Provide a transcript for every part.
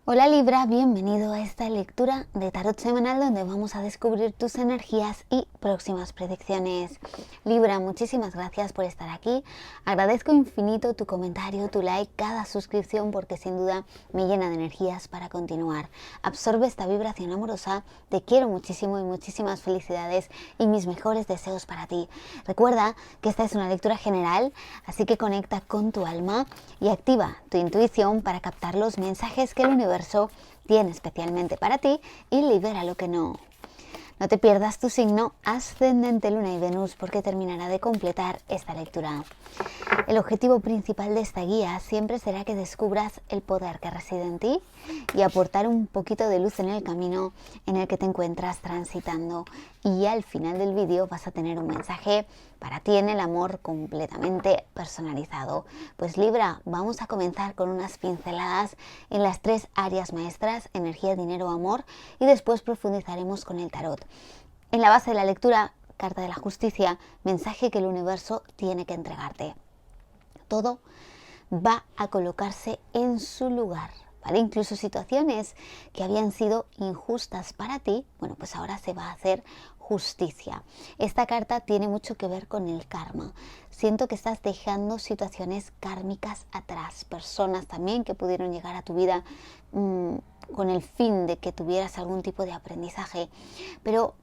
Hola Libra, bienvenido a esta lectura de tarot semanal donde vamos a descubrir tus energías y próximas predicciones. Libra, muchísimas gracias por estar aquí. Agradezco infinito tu comentario, tu like, cada suscripción porque sin duda me llena de energías para continuar. Absorbe esta vibración amorosa, te quiero muchísimo y muchísimas felicidades y mis mejores deseos para ti. Recuerda que esta es una lectura general, así que conecta con tu alma y activa tu intuición para captar los mensajes que el universo tiene especialmente para ti y libera lo que no. No te pierdas tu signo ascendente, Luna y Venus porque terminará de completar esta lectura. El objetivo principal de esta guía siempre será que descubras el poder que reside en ti y aportar un poquito de luz en el camino en el que te encuentras transitando. Y al final del vídeo vas a tener un mensaje para ti en el amor completamente personalizado. Pues Libra, vamos a comenzar con unas pinceladas en las tres áreas maestras: energía, dinero, amor, y después profundizaremos con el tarot. En la base de la lectura, carta de la justicia, mensaje que el universo tiene que entregarte. Todo va a colocarse en su lugar, ¿vale? Incluso situaciones que habían sido injustas para ti, bueno, pues ahora se va a hacer justicia. Esta carta tiene mucho que ver con el karma. Siento que estás dejando situaciones kármicas atrás, personas también que pudieron llegar a tu vida con el fin de que tuvieras algún tipo de aprendizaje, pero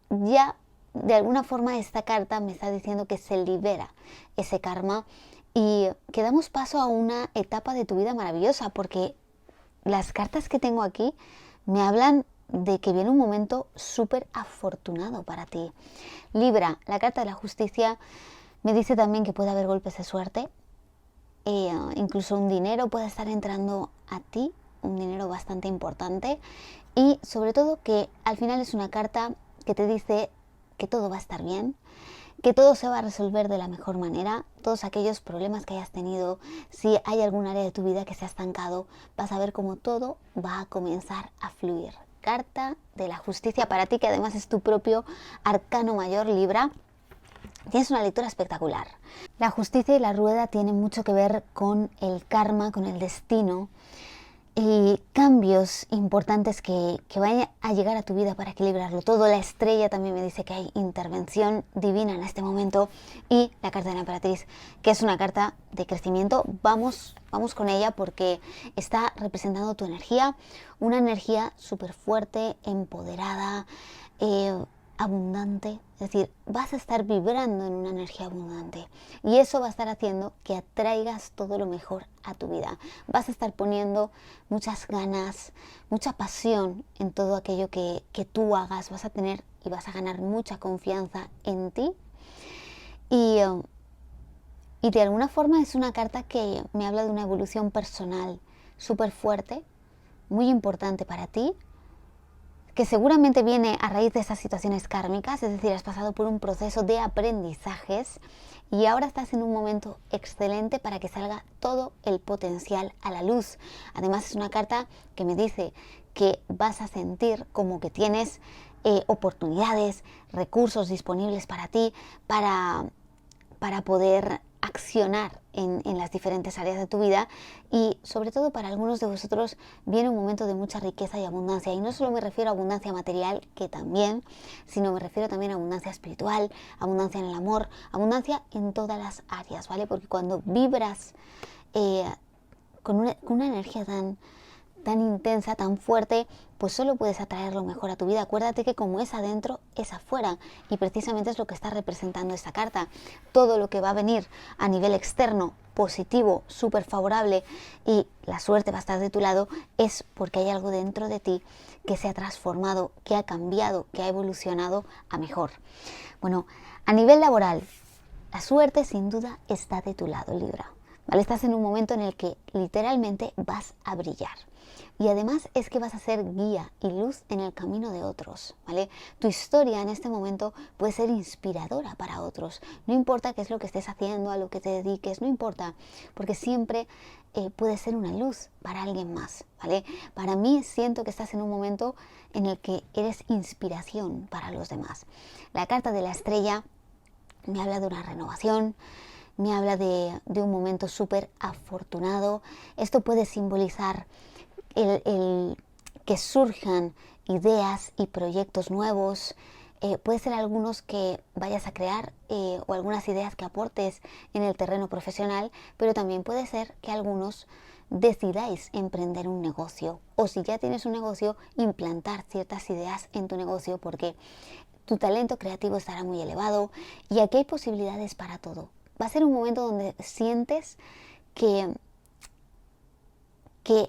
ya de alguna forma esta carta me está diciendo que se libera ese karma y que damos paso a una etapa de tu vida maravillosa, porque las cartas que tengo aquí me hablan de que viene un momento súper afortunado para ti. Libra, la carta de la justicia me dice también que puede haber golpes de suerte, incluso un dinero puede estar entrando a ti, un dinero bastante importante, y sobre todo que al final es una carta que te dice que todo va a estar bien, que todo se va a resolver de la mejor manera. Todos aquellos problemas que hayas tenido, si hay algún área de tu vida que se ha estancado, vas a ver cómo todo va a comenzar a fluir. Carta de la justicia para ti, que además es tu propio arcano mayor, Libra. Tienes una lectura espectacular. La justicia y la rueda tienen mucho que ver con el karma, con el destino y cambios importantes que vayan a llegar a tu vida para equilibrarlo todo. La estrella también me dice que hay intervención divina en este momento, y la carta de la emperatriz, que es una carta de crecimiento. Vamos con ella porque está representando tu energía, una energía súper fuerte, empoderada, abundante. Es decir, vas a estar vibrando en una energía abundante y eso va a estar haciendo que atraigas todo lo mejor a tu vida. Vas a estar poniendo muchas ganas, mucha pasión en todo aquello que tú hagas. Vas a tener y vas a ganar mucha confianza en ti y de alguna forma es una carta que me habla de una evolución personal súper fuerte, muy importante para ti, que seguramente viene a raíz de esas situaciones kármicas. Es decir, has pasado por un proceso de aprendizajes y ahora estás en un momento excelente para que salga todo el potencial a la luz. Además es una carta que me dice que vas a sentir como que tienes oportunidades, recursos disponibles para ti, para poder accionar en las diferentes áreas de tu vida, y sobre todo para algunos de vosotros viene un momento de mucha riqueza y abundancia, y no solo me refiero a abundancia material, que también, sino me refiero también a abundancia espiritual, abundancia en el amor, abundancia en todas las áreas, ¿vale? Porque cuando vibras con una energía tan intensa, tan fuerte, pues solo puedes atraer lo mejor a tu vida. Acuérdate que como es adentro, es afuera, y precisamente es lo que está representando esta carta. Todo lo que va a venir a nivel externo, positivo, súper favorable, y la suerte va a estar de tu lado, es porque hay algo dentro de ti que se ha transformado, que ha cambiado, que ha evolucionado a mejor. Bueno, a nivel laboral, la suerte sin duda está de tu lado, Libra, ¿vale? Estás en un momento en el que literalmente vas a brillar. Y además es que vas a ser guía y luz en el camino de otros, ¿vale? Tu historia en este momento puede ser inspiradora para otros. No importa qué es lo que estés haciendo, a lo que te dediques, no importa, porque siempre puede ser una luz para alguien más, ¿vale? Para mí siento que estás en un momento en el que eres inspiración para los demás. La carta de la estrella me habla de una renovación, me habla de un momento súper afortunado. Esto puede simbolizar el que surjan ideas y proyectos nuevos. Puede ser algunos que vayas a crear o algunas ideas que aportes en el terreno profesional, pero también puede ser que algunos decidáis emprender un negocio, o si ya tienes un negocio, implantar ciertas ideas en tu negocio, porque tu talento creativo estará muy elevado y aquí hay posibilidades para todo. Va a ser un momento donde sientes que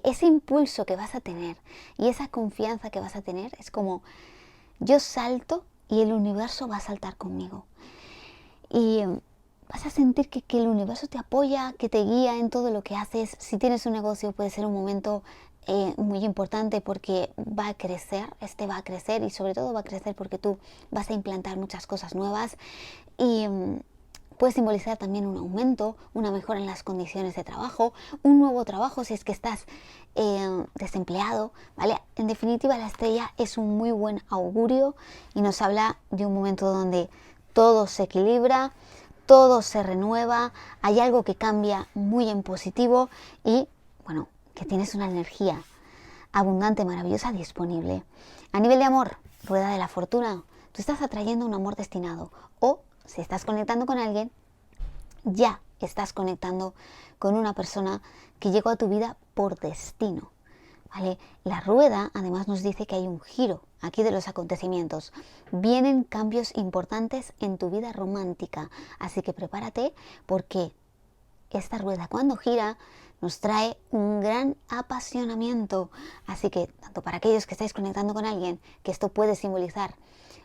ese impulso que vas a tener y esa confianza que vas a tener es como: yo salto y el universo va a saltar conmigo. Y vas a sentir que el universo te apoya, que te guía en todo lo que haces. Si tienes un negocio, puede ser un momento muy importante, porque va a crecer, va a crecer, y sobre todo va a crecer porque tú vas a implantar muchas cosas nuevas, y puede simbolizar también un aumento, una mejora en las condiciones de trabajo, un nuevo trabajo si es que estás desempleado, ¿vale? En definitiva, la estrella es un muy buen augurio y nos habla de un momento donde todo se equilibra, todo se renueva, hay algo que cambia muy en positivo y, bueno, que tienes una energía abundante, maravillosa, disponible. A nivel de amor, rueda de la fortuna, tú estás atrayendo un amor destinado, o si estás conectando con alguien, ya estás conectando con una persona que llegó a tu vida por destino, ¿vale? La rueda además nos dice que hay un giro aquí de los acontecimientos. Vienen cambios importantes en tu vida romántica, así que prepárate, porque esta rueda, cuando gira, nos trae un gran apasionamiento. Así que, tanto para aquellos que estáis conectando con alguien, que esto puede simbolizar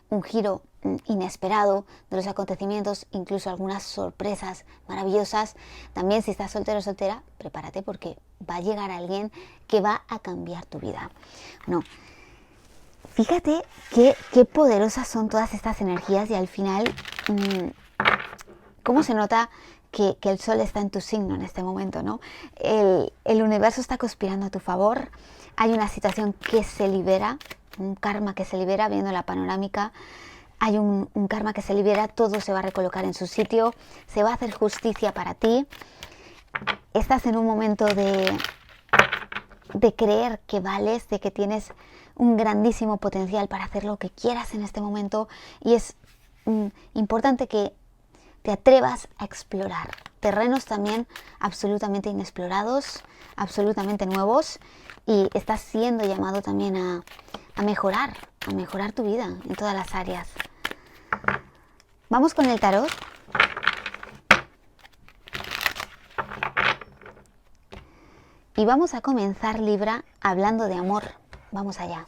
un giro inesperado de los acontecimientos, incluso algunas sorpresas maravillosas. También, si estás soltero o soltera, prepárate, porque va a llegar alguien que va a cambiar tu vida. Bueno, fíjate qué poderosas son todas estas energías, y al final, cómo se nota que el sol está en tu signo en este momento, ¿no? El universo está conspirando a tu favor, hay una situación que se libera, un karma que se libera, viendo la panorámica. Hay un karma que se libera, todo se va a recolocar en su sitio, se va a hacer justicia para ti. Estás en un momento de creer que vales, de que tienes un grandísimo potencial para hacer lo que quieras en este momento, y es importante que te atrevas a explorar terrenos también absolutamente inexplorados, absolutamente nuevos, y estás siendo llamado también a mejorar tu vida en todas las áreas. Vamos con el tarot. Y vamos a comenzar, Libra, hablando de amor. Vamos allá.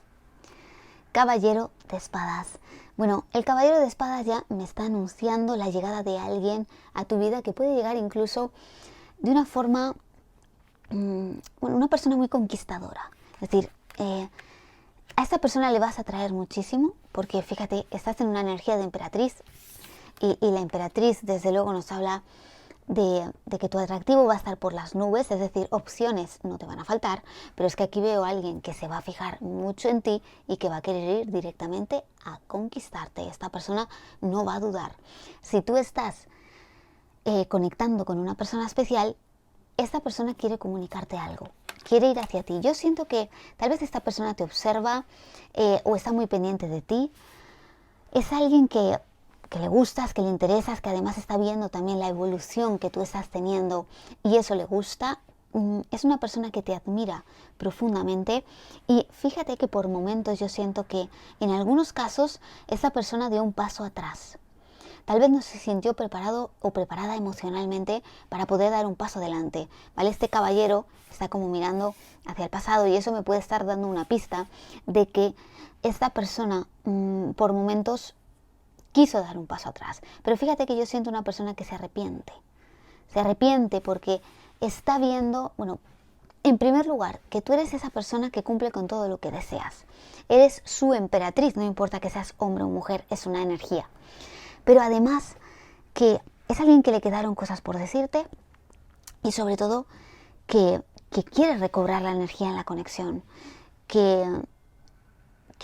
Caballero de espadas. Bueno, el caballero de espadas ya me está anunciando la llegada de alguien a tu vida, que puede llegar incluso de una forma, una persona muy conquistadora. Es decir, a esta persona le vas a atraer muchísimo, porque fíjate, estás en una energía de emperatriz, y la emperatriz desde luego nos habla de que tu atractivo va a estar por las nubes, es decir, opciones no te van a faltar, pero es que aquí veo a alguien que se va a fijar mucho en ti y que va a querer ir directamente a conquistarte. Esta persona no va a dudar. Si tú estás conectando con una persona especial, esta persona quiere comunicarte algo, quiere ir hacia ti. Yo siento que tal vez esta persona te observa o está muy pendiente de ti. Es alguien que le gustas, que le interesas, que además está viendo también la evolución que tú estás teniendo, y eso le gusta. Es una persona que te admira profundamente, y fíjate que por momentos yo siento que en algunos casos esa persona dio un paso atrás. Tal vez no se sintió preparado o preparada emocionalmente para poder dar un paso adelante, ¿vale? Este caballero está como mirando hacia el pasado, y eso me puede estar dando una pista de que esta persona por momentos quiso dar un paso atrás. Pero fíjate que yo siento una persona que se arrepiente. Se arrepiente porque está viendo, bueno, en primer lugar, que tú eres esa persona que cumple con todo lo que deseas. Eres su emperatriz, no importa que seas hombre o mujer, es una energía. Pero además que es alguien que le quedaron cosas por decirte, y sobre todo que quiere recobrar la energía en la conexión, que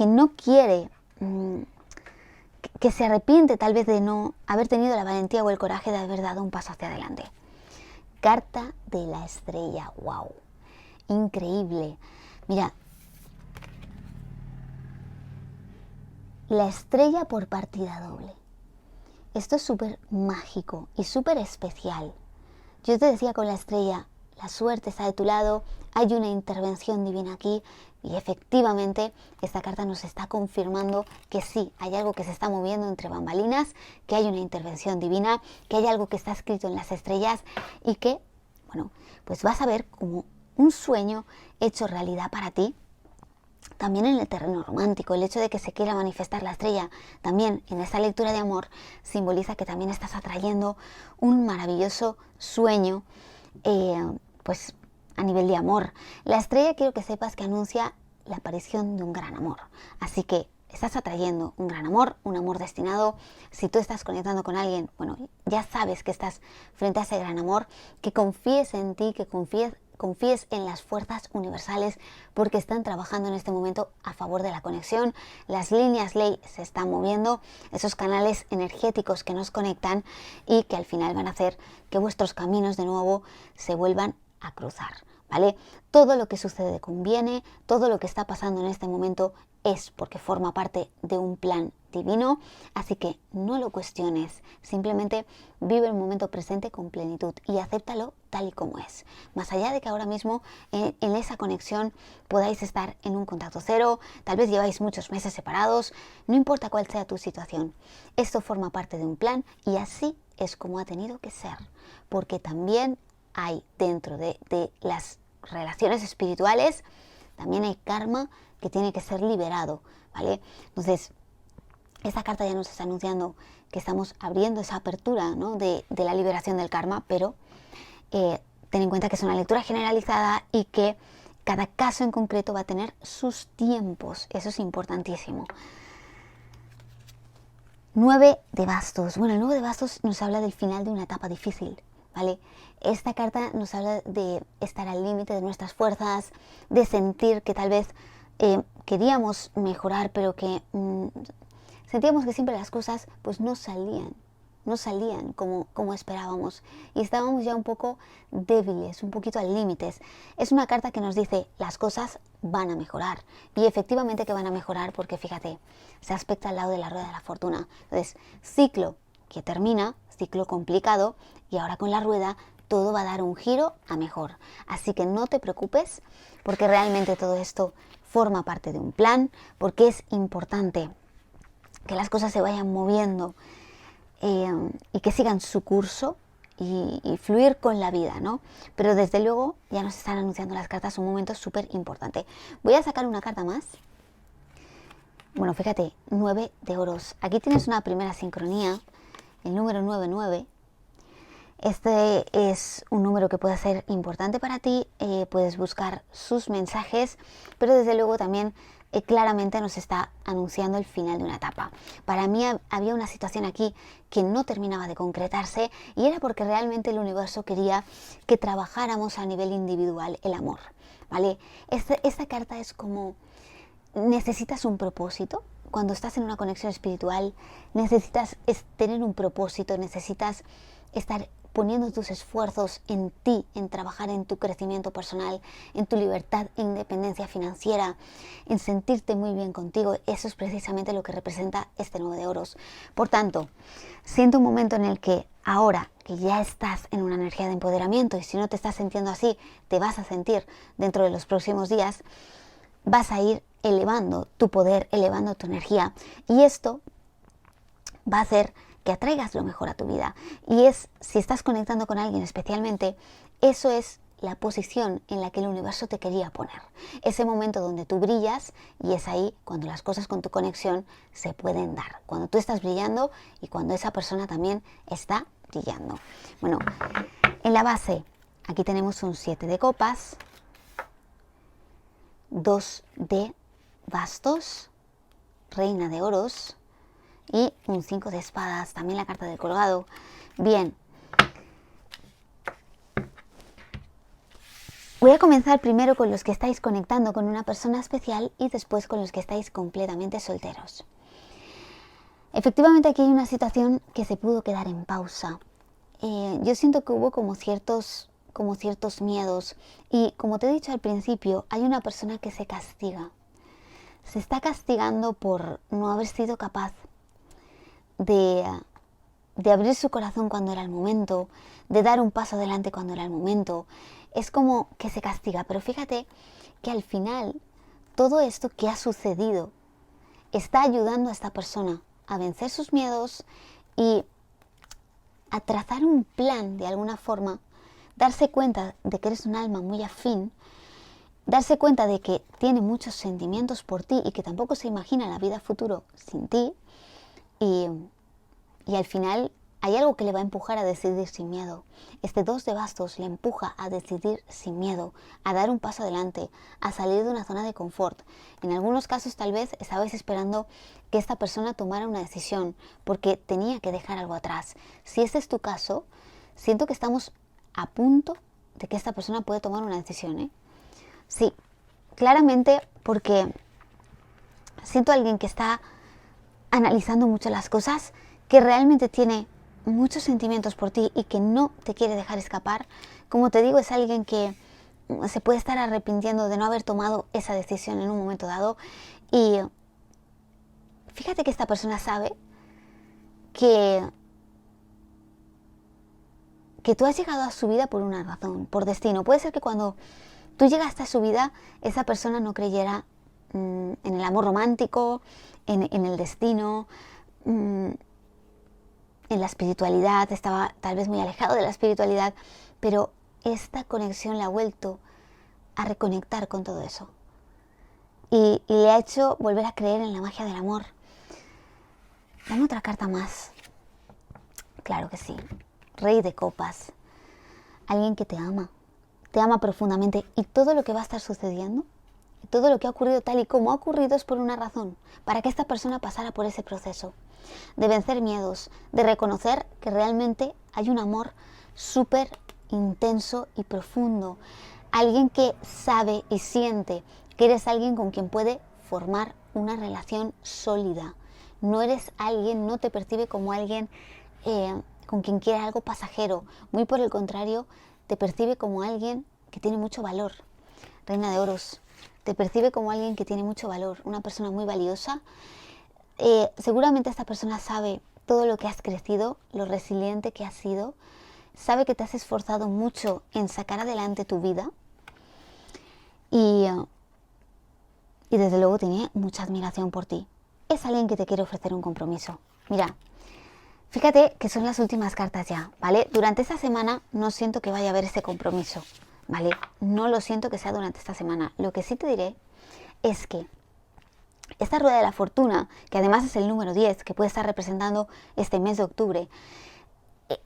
no quiere, que se arrepiente tal vez de no haber tenido la valentía o el coraje de haber dado un paso hacia adelante. Carta de la estrella, wow, increíble. Mira, la estrella por partida doble. Esto es súper mágico y súper especial. Yo te decía con la estrella, la suerte está de tu lado, hay una intervención divina aquí y efectivamente esta carta nos está confirmando que sí, hay algo que se está moviendo entre bambalinas, que hay una intervención divina, que hay algo que está escrito en las estrellas y que, bueno, pues vas a ver como un sueño hecho realidad para ti. También en el terreno romántico, el hecho de que se quiera manifestar la estrella, también en esta lectura de amor, simboliza que también estás atrayendo un maravilloso sueño, pues a nivel de amor. La estrella quiero que sepas que anuncia la aparición de un gran amor. Así que estás atrayendo un gran amor, un amor destinado. Si tú estás conectando con alguien, bueno, ya sabes que estás frente a ese gran amor, que confíes en ti, que confíes en las fuerzas universales porque están trabajando en este momento a favor de la conexión. Las líneas ley se están moviendo, esos canales energéticos que nos conectan y que al final van a hacer que vuestros caminos de nuevo se vuelvan a cruzar, ¿vale? Todo lo que sucede conviene, todo lo que está pasando en este momento es porque forma parte de un plan divino, así que no lo cuestiones, simplemente vive el momento presente con plenitud y acéptalo tal y como es. Más allá de que ahora mismo en esa conexión podáis estar en un contacto cero, tal vez lleváis muchos meses separados, no importa cuál sea tu situación, esto forma parte de un plan y así es como ha tenido que ser, porque también hay dentro de las relaciones espirituales, también hay karma que tiene que ser liberado, ¿vale? Entonces, esta carta ya nos está anunciando que estamos abriendo esa apertura, ¿no?, de la liberación del karma, pero ten en cuenta que es una lectura generalizada y que cada caso en concreto va a tener sus tiempos, eso es importantísimo. 9 de bastos. Bueno, el 9 de bastos nos habla del final de una etapa difícil, ¿vale? Esta carta nos habla de estar al límite de nuestras fuerzas, de sentir que tal vez queríamos mejorar, pero que sentíamos que siempre las cosas pues no salían como esperábamos y estábamos ya un poco débiles, un poquito al límite. Es una carta que nos dice las cosas van a mejorar y efectivamente que van a mejorar porque fíjate, se aspecta al lado de la rueda de la fortuna. Entonces, ciclo que termina, ciclo complicado y ahora con la rueda todo va a dar un giro a mejor. Así que no te preocupes porque realmente todo esto forma parte de un plan, porque es importante que las cosas se vayan moviendo y que sigan su curso y fluir con la vida, ¿no? Pero desde luego ya nos están anunciando las cartas un momento súper importante. Voy a sacar una carta más. Bueno, fíjate, 9 de oros. Aquí tienes una primera sincronía, el número 99. Este es un número que puede ser importante para ti, puedes buscar sus mensajes, pero desde luego también claramente nos está anunciando el final de una etapa. Para mí había una situación aquí que no terminaba de concretarse y era porque realmente el universo quería que trabajáramos a nivel individual el amor, ¿vale? Esta carta es como necesitas un propósito. Cuando estás en una conexión espiritual necesitas tener un propósito, necesitas estar poniendo tus esfuerzos en ti, en trabajar en tu crecimiento personal, en tu libertad e independencia financiera, en sentirte muy bien contigo. Eso es precisamente lo que representa este 9 de oros. Por tanto, siente un momento en el que ahora que ya estás en una energía de empoderamiento y si no te estás sintiendo así, te vas a sentir dentro de los próximos días, vas a ir elevando tu poder, elevando tu energía y esto va a hacer que atraigas lo mejor a tu vida. Y si estás conectando con alguien especialmente, eso es la posición en la que el universo te quería poner. Ese momento donde tú brillas y es ahí cuando las cosas con tu conexión se pueden dar. Cuando tú estás brillando y cuando esa persona también está brillando. Bueno, en la base aquí tenemos un 7 de copas, 2 de bastos, reina de oros, y un 5 de espadas, también la carta del colgado. Bien, voy a comenzar primero con los que estáis conectando con una persona especial y después con los que estáis completamente solteros. Efectivamente aquí hay una situación que se pudo quedar en pausa. Yo siento que hubo como ciertos como ciertos miedos. Y como te he dicho al principio, hay una persona que se castiga. Se está castigando por no haber sido capaz de abrir su corazón cuando era el momento, de dar un paso adelante cuando era el momento. Es como que se castiga, pero fíjate que al final todo esto que ha sucedido está ayudando a esta persona a vencer sus miedos y a trazar un plan de alguna forma, darse cuenta de que eres un alma muy afín, darse cuenta de que tiene muchos sentimientos por ti y que tampoco se imagina la vida futuro sin ti, y al final hay algo que le va a empujar a decidir sin miedo. Este 2 de bastos le empuja a decidir sin miedo, a dar un paso adelante, a salir de una zona de confort. En algunos casos tal vez estabais esperando que esta persona tomara una decisión porque tenía que dejar algo atrás. Si ese es tu caso, siento que estamos a punto de que esta persona puede tomar una decisión, ¿eh? Sí, claramente, porque siento a alguien que está analizando mucho las cosas, que realmente tiene muchos sentimientos por ti y que no te quiere dejar escapar. Como te digo, es alguien que se puede estar arrepintiendo de no haber tomado esa decisión en un momento dado. Y fíjate que esta persona sabe que tú has llegado a su vida por una razón, por destino. Puede ser que cuando tú llegaste a su vida, esa persona no creyera en el amor romántico, en el destino, en la espiritualidad, estaba tal vez muy alejado de la espiritualidad, pero esta conexión la ha vuelto a reconectar con todo eso. Y le ha hecho volver a creer en la magia del amor. Dame otra carta más. Claro que sí. Rey de copas. Alguien que te ama profundamente, y todo lo que va a estar sucediendo, todo lo que ha ocurrido tal y como ha ocurrido es por una razón, para que esta persona pasara por ese proceso de vencer miedos, de reconocer que realmente hay un amor súper intenso y profundo, alguien que sabe y siente que eres alguien con quien puede formar una relación sólida. No eres alguien, no te percibe como alguien con quien quiere algo pasajero, muy por el contrario, te percibe como alguien que tiene mucho valor. Reina de Oros, te percibe como alguien que tiene mucho valor, una persona muy valiosa. Seguramente esta persona sabe todo lo que has crecido, lo resiliente que has sido, sabe que te has esforzado mucho en sacar adelante tu vida y desde luego tiene mucha admiración por ti. Es alguien que te quiere ofrecer un compromiso. Mira, fíjate que son las últimas cartas ya, ¿vale? Durante esta semana no siento que vaya a haber ese compromiso, ¿vale? No lo siento que sea durante esta semana. Lo que sí te diré es que esta rueda de la fortuna, que además es el número 10, que puede estar representando este mes de octubre,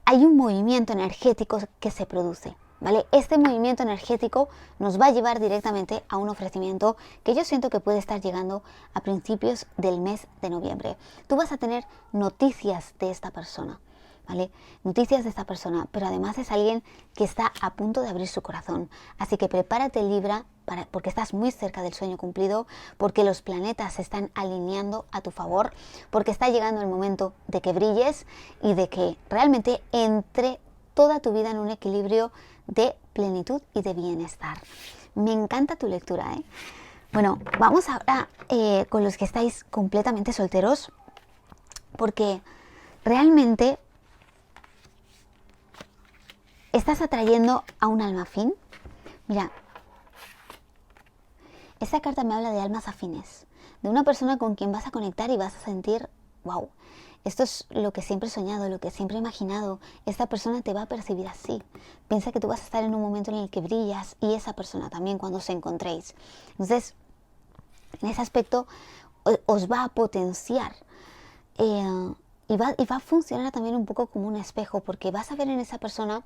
hay un movimiento energético que se produce, ¿vale? Este movimiento energético nos va a llevar directamente a un ofrecimiento que yo siento que puede estar llegando a principios del mes de noviembre. Tú vas a tener noticias de esta persona, ¿vale? Noticias de esta persona, pero además es alguien que está a punto de abrir su corazón. Así que prepárate, Libra, porque estás muy cerca del sueño cumplido, porque los planetas se están alineando a tu favor, porque está llegando el momento de que brilles y de que realmente entre toda tu vida en un equilibrio de plenitud y de bienestar. Me encanta tu lectura, ¿eh? Bueno, vamos ahora con los que estáis completamente solteros, porque realmente estás atrayendo a un alma afín. Mira, esta carta me habla de almas afines, de una persona con quien vas a conectar y vas a sentir, wow, esto es lo que siempre he soñado, lo que siempre he imaginado. Esta persona te va a percibir así. Piensa que tú vas a estar en un momento en el que brillas y esa persona también cuando os encontréis. Entonces, en ese aspecto os va a potenciar y va a funcionar también un poco como un espejo, porque vas a ver en esa persona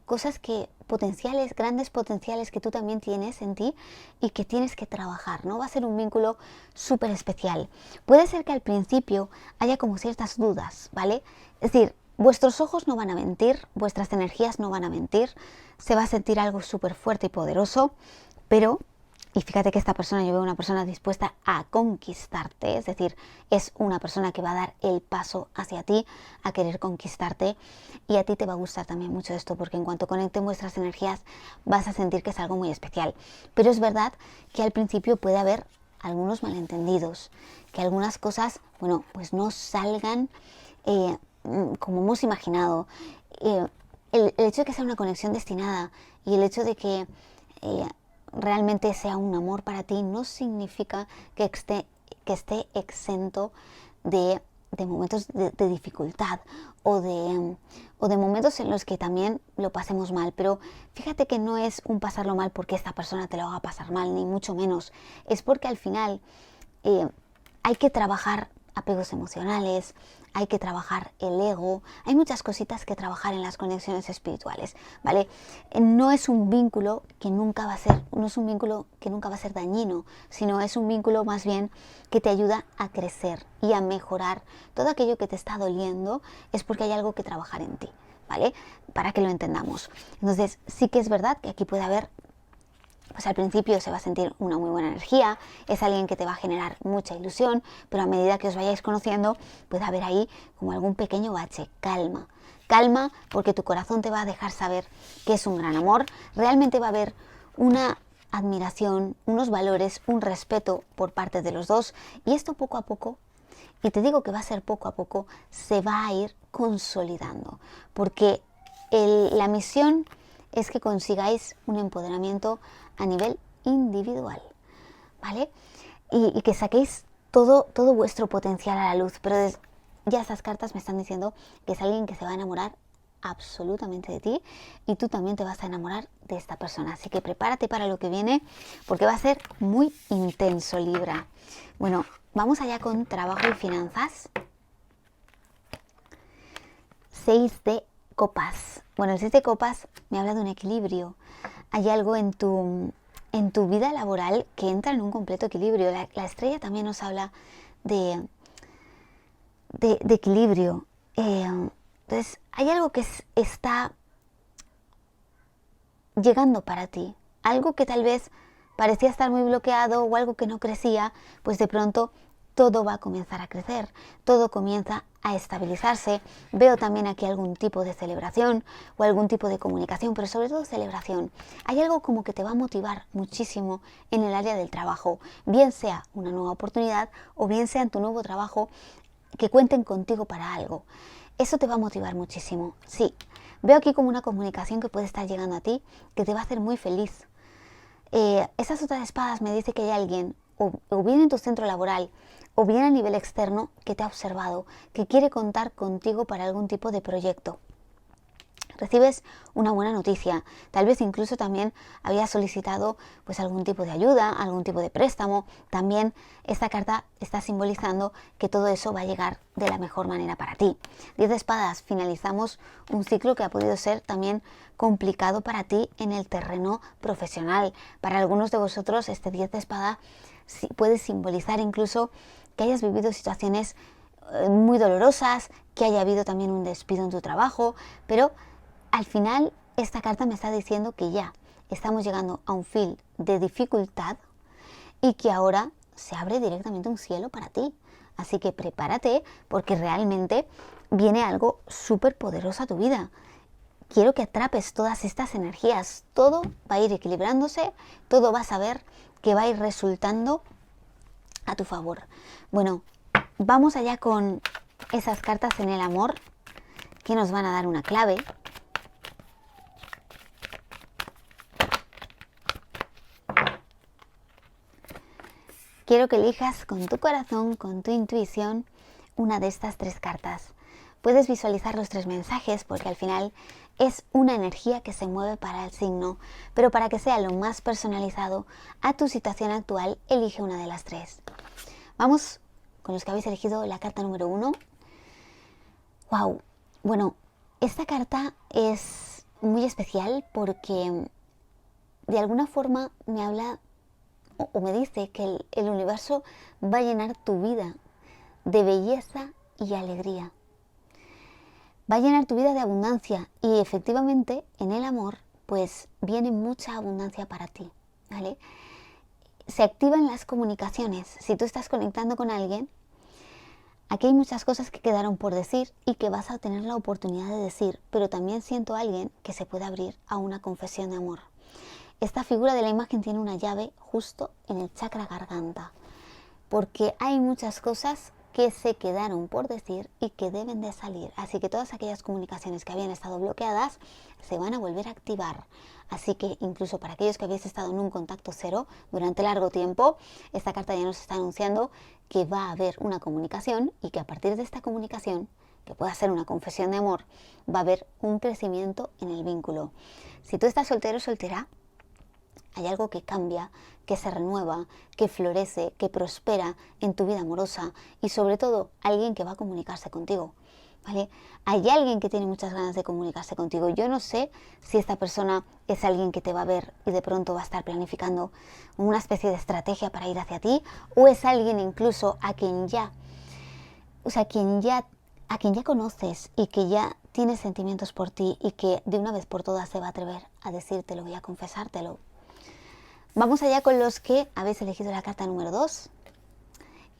cosas potenciales, grandes potenciales que tú también tienes en ti y que tienes que trabajar, ¿no? Va a ser un vínculo súper especial. Puede ser que al principio haya como ciertas dudas, ¿vale? Es decir, vuestros ojos no van a mentir, vuestras energías no van a mentir, se va a sentir algo súper fuerte y poderoso, pero Y fíjate que esta persona, yo veo una persona dispuesta a conquistarte, es decir, es una persona que va a dar el paso hacia ti, a querer conquistarte, y a ti te va a gustar también mucho esto, porque en cuanto conecten vuestras energías vas a sentir que es algo muy especial. Pero es verdad que al principio puede haber algunos malentendidos, que algunas cosas, bueno, pues no salgan como hemos imaginado. El hecho de que sea una conexión destinada y el hecho de que realmente sea un amor para ti no significa que esté exento de momentos de dificultad o de momentos en los que también lo pasemos mal. Pero fíjate que no es un pasarlo mal porque esta persona te lo haga pasar mal, ni mucho menos. Es porque al final hay que trabajar apegos emocionales, hay que trabajar el ego, hay muchas cositas que trabajar en las conexiones espirituales, ¿vale? No es un vínculo que nunca va a ser, no es un vínculo que nunca va a ser dañino, sino es un vínculo más bien que te ayuda a crecer y a mejorar. Todo aquello que te está doliendo es porque hay algo que trabajar en ti, ¿vale? Para que lo entendamos. Entonces, sí que es verdad que aquí puede haber, pues al principio se va a sentir una muy buena energía, es alguien que te va a generar mucha ilusión, pero a medida que os vayáis conociendo puede haber ahí como algún pequeño bache. Calma, calma, porque tu corazón te va a dejar saber que es un gran amor, realmente va a haber una admiración, unos valores, un respeto por parte de los dos, y esto poco a poco, y te digo que va a ser poco a poco, se va a ir consolidando, porque la misión es que consigáis un empoderamiento a nivel individual, ¿vale? Y que saquéis todo vuestro potencial a la luz. Pero ya esas cartas me están diciendo que es alguien que se va a enamorar absolutamente de ti y tú también te vas a enamorar de esta persona. Así que prepárate para lo que viene porque va a ser muy intenso, Libra. Bueno, vamos allá con trabajo y finanzas. 6 de copas. Bueno, el 6 de copas me habla de un equilibrio. Hay algo en tu vida laboral que entra en un completo equilibrio. La estrella también nos habla de equilibrio. Entonces, hay algo que está llegando para ti. Algo que tal vez parecía estar muy bloqueado o algo que no crecía, pues de pronto todo va a comenzar a crecer, todo comienza a estabilizarse. Veo también aquí algún tipo de celebración o algún tipo de comunicación, pero sobre todo celebración. Hay algo como que te va a motivar muchísimo en el área del trabajo, bien sea una nueva oportunidad o bien sea en tu nuevo trabajo que cuenten contigo para algo. Eso te va a motivar muchísimo, sí. Veo aquí como una comunicación que puede estar llegando a ti, que te va a hacer muy feliz. Esa sota de espadas me dice que hay alguien, o bien en tu centro laboral, o bien a nivel externo, que te ha observado, que quiere contar contigo para algún tipo de proyecto. Recibes una buena noticia, tal vez incluso también habías solicitado pues algún tipo de ayuda, algún tipo de préstamo. También esta carta está simbolizando que todo eso va a llegar de la mejor manera para ti. 10 de espadas, finalizamos un ciclo que ha podido ser también complicado para ti en el terreno profesional. Para algunos de vosotros este 10 de espada puede simbolizar incluso que hayas vivido situaciones muy dolorosas, que haya habido también un despido en tu trabajo, pero al final esta carta me está diciendo que ya estamos llegando a un fin de dificultad y que ahora se abre directamente un cielo para ti. Así que prepárate porque realmente viene algo súper poderoso a tu vida. Quiero que atrapes todas estas energías. Todo va a ir equilibrándose, todo vas a ver que va a ir resultando a tu favor. Bueno, vamos allá con esas cartas en el amor que nos van a dar una clave. Quiero que elijas con tu corazón, con tu intuición, una de estas 3 cartas. Puedes visualizar los 3 mensajes porque al final es una energía que se mueve para el signo, pero para que sea lo más personalizado a tu situación actual, elige una de las 3. Vamos con los que habéis elegido la carta número 1. ¡Wow! Bueno, esta carta es muy especial porque de alguna forma me habla o me dice que el universo va a llenar tu vida de belleza y alegría. Va a llenar tu vida de abundancia y efectivamente en el amor pues viene mucha abundancia para ti, ¿vale? se activan las comunicaciones. Si tú estás conectando con alguien, aquí hay muchas cosas que quedaron por decir y que vas a tener la oportunidad de decir, pero también siento a alguien que se puede abrir a una confesión de amor. Esta figura de la imagen tiene una llave justo en el chakra garganta, porque hay muchas cosas que se quedaron por decir y que deben de salir. Así que todas aquellas comunicaciones que habían estado bloqueadas se van a volver a activar. Así que incluso para aquellos que habéis estado en un contacto cero durante largo tiempo, esta carta ya nos está anunciando que va a haber una comunicación y que a partir de esta comunicación, que pueda ser una confesión de amor, va a haber un crecimiento en el vínculo. Si tú estás soltero o soltera, hay algo que cambia, que se renueva, que florece, que prospera en tu vida amorosa y sobre todo alguien que va a comunicarse contigo, ¿vale? Hay alguien que tiene muchas ganas de comunicarse contigo. Yo no sé si esta persona es alguien que te va a ver y de pronto va a estar planificando una especie de estrategia para ir hacia ti, o es alguien incluso a quien ya conoces y que ya tiene sentimientos por ti y que de una vez por todas se va a atrever a decírtelo y a confesártelo. Vamos allá con los que habéis elegido la carta número 2.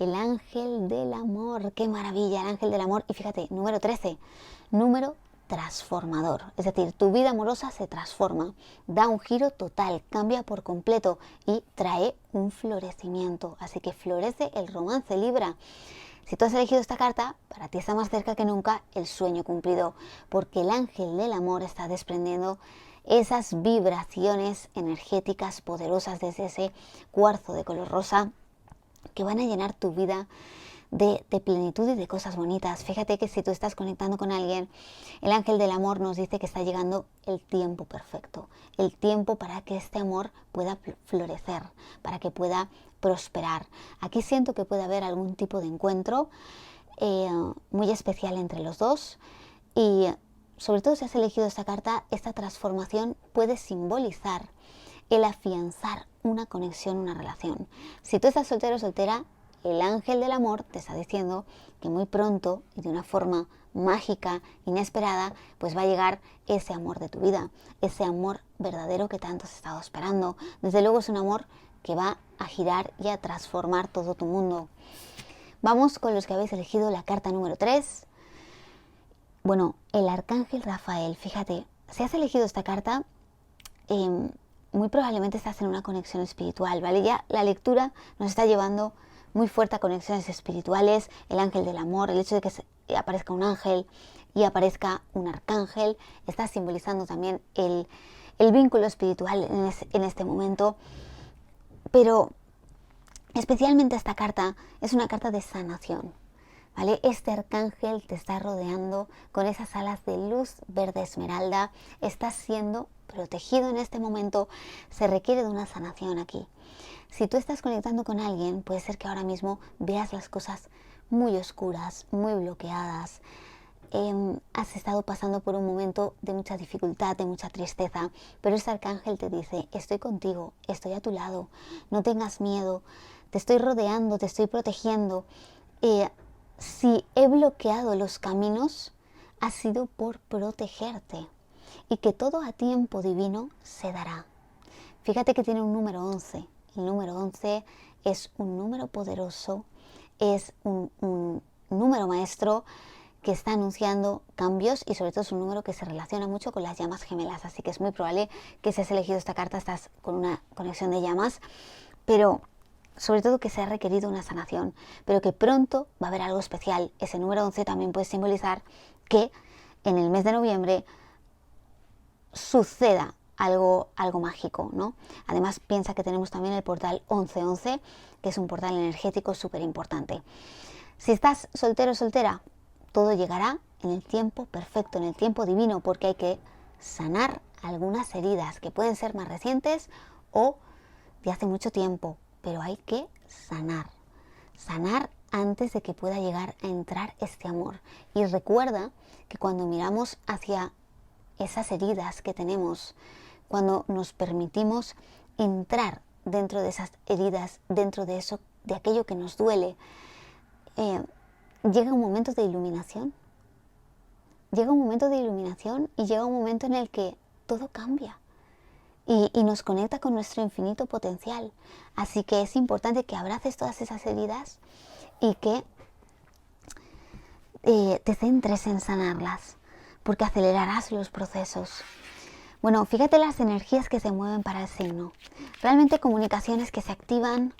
El ángel del amor. ¡Qué maravilla! El ángel del amor. Y fíjate, número 13. Número transformador. Es decir, tu vida amorosa se transforma. Da un giro total. Cambia por completo. Y trae un florecimiento. Así que florece el romance, Libra. Si tú has elegido esta carta, para ti está más cerca que nunca el sueño cumplido. Porque el ángel del amor está desprendiendo esas vibraciones energéticas poderosas desde ese cuarzo de color rosa que van a llenar tu vida de plenitud y de cosas bonitas. Fíjate que si tú estás conectando con alguien, el ángel del amor nos dice que está llegando el tiempo perfecto, el tiempo para que este amor pueda florecer, para que pueda prosperar. Aquí siento que puede haber algún tipo de encuentro muy especial entre los dos y sobre todo si has elegido esta carta, esta transformación puede simbolizar el afianzar una conexión, una relación. Si tú estás soltero o soltera, el ángel del amor te está diciendo que muy pronto y de una forma mágica, inesperada, pues va a llegar ese amor de tu vida, ese amor verdadero que tanto has estado esperando. Desde luego es un amor que va a girar y a transformar todo tu mundo. Vamos con los que habéis elegido la carta número 3. Bueno, el arcángel Rafael, fíjate, si has elegido esta carta, muy probablemente estás en una conexión espiritual, ¿vale? Ya la lectura nos está llevando muy fuerte a conexiones espirituales, el ángel del amor, el hecho de que aparezca un ángel y aparezca un arcángel, está simbolizando también el vínculo espiritual en este momento, pero especialmente esta carta es una carta de sanación. ¿Vale? Este arcángel te está rodeando con esas alas de luz verde esmeralda, estás siendo protegido en este momento, se requiere de una sanación aquí. Si tú estás conectando con alguien, puede ser que ahora mismo veas las cosas muy oscuras, muy bloqueadas, has estado pasando por un momento de mucha dificultad, de mucha tristeza, pero este arcángel te dice, estoy contigo, estoy a tu lado, no tengas miedo, te estoy rodeando, te estoy protegiendo. Si he bloqueado los caminos, ha sido por protegerte y que todo a tiempo divino se dará. Fíjate que tiene un número 11. El número 11 es un número poderoso, es un número maestro que está anunciando cambios y sobre todo es un número que se relaciona mucho con las llamas gemelas. Así que es muy probable que si has elegido esta carta estás con una conexión de llamas, pero sobre todo que se ha requerido una sanación, pero que pronto va a haber algo especial. Ese número 11 también puede simbolizar que en el mes de noviembre suceda algo mágico, ¿no? Además, piensa que tenemos también el portal 1111, que es un portal energético súper importante. Si estás soltero o soltera, todo llegará en el tiempo perfecto, en el tiempo divino, porque hay que sanar algunas heridas que pueden ser más recientes o de hace mucho tiempo, pero hay que sanar antes de que pueda llegar a entrar este amor. Y recuerda que cuando miramos hacia esas heridas que tenemos, cuando nos permitimos entrar dentro de esas heridas, dentro de eso, de aquello que nos duele, llega un momento de iluminación. Llega un momento de iluminación y llega un momento en el que todo cambia. y nos conecta con nuestro infinito potencial. Así que es importante que abraces todas esas heridas y que te centres en sanarlas, porque acelerarás los procesos. Bueno, fíjate las energías que se mueven para el signo. Realmente comunicaciones que se activan,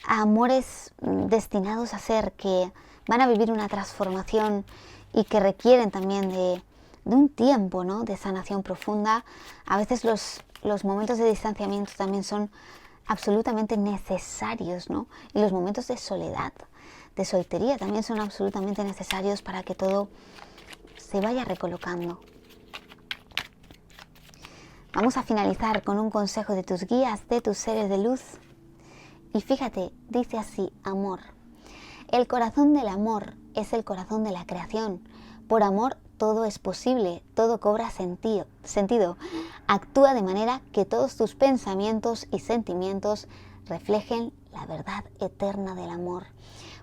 amores destinados a ser, que van a vivir una transformación y que requieren también de un tiempo, ¿no?, de sanación profunda. A veces los momentos de distanciamiento también son absolutamente necesarios, ¿no? Y los momentos de soledad, de soltería, también son absolutamente necesarios para que todo se vaya recolocando. Vamos a finalizar con un consejo de tus guías, de tus seres de luz. Y fíjate, dice así: amor. El corazón del amor es el corazón de la creación. Por amor todo es posible, todo cobra sentido. Actúa de manera que todos tus pensamientos y sentimientos reflejen la verdad eterna del amor.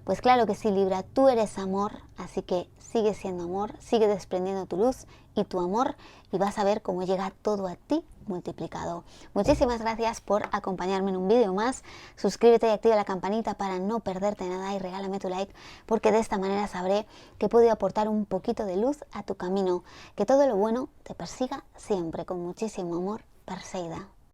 Pues claro que sí, Libra, tú eres amor, así que sigue siendo amor, sigue desprendiendo tu luz y tu amor y vas a ver cómo llega todo a ti multiplicado. Muchísimas gracias por acompañarme en un vídeo más. Suscríbete y activa la campanita para no perderte nada y regálame tu like, porque de esta manera sabré que he podido aportar un poquito de luz a tu camino. Que todo lo bueno te persiga siempre con muchísimo amor. Perseida.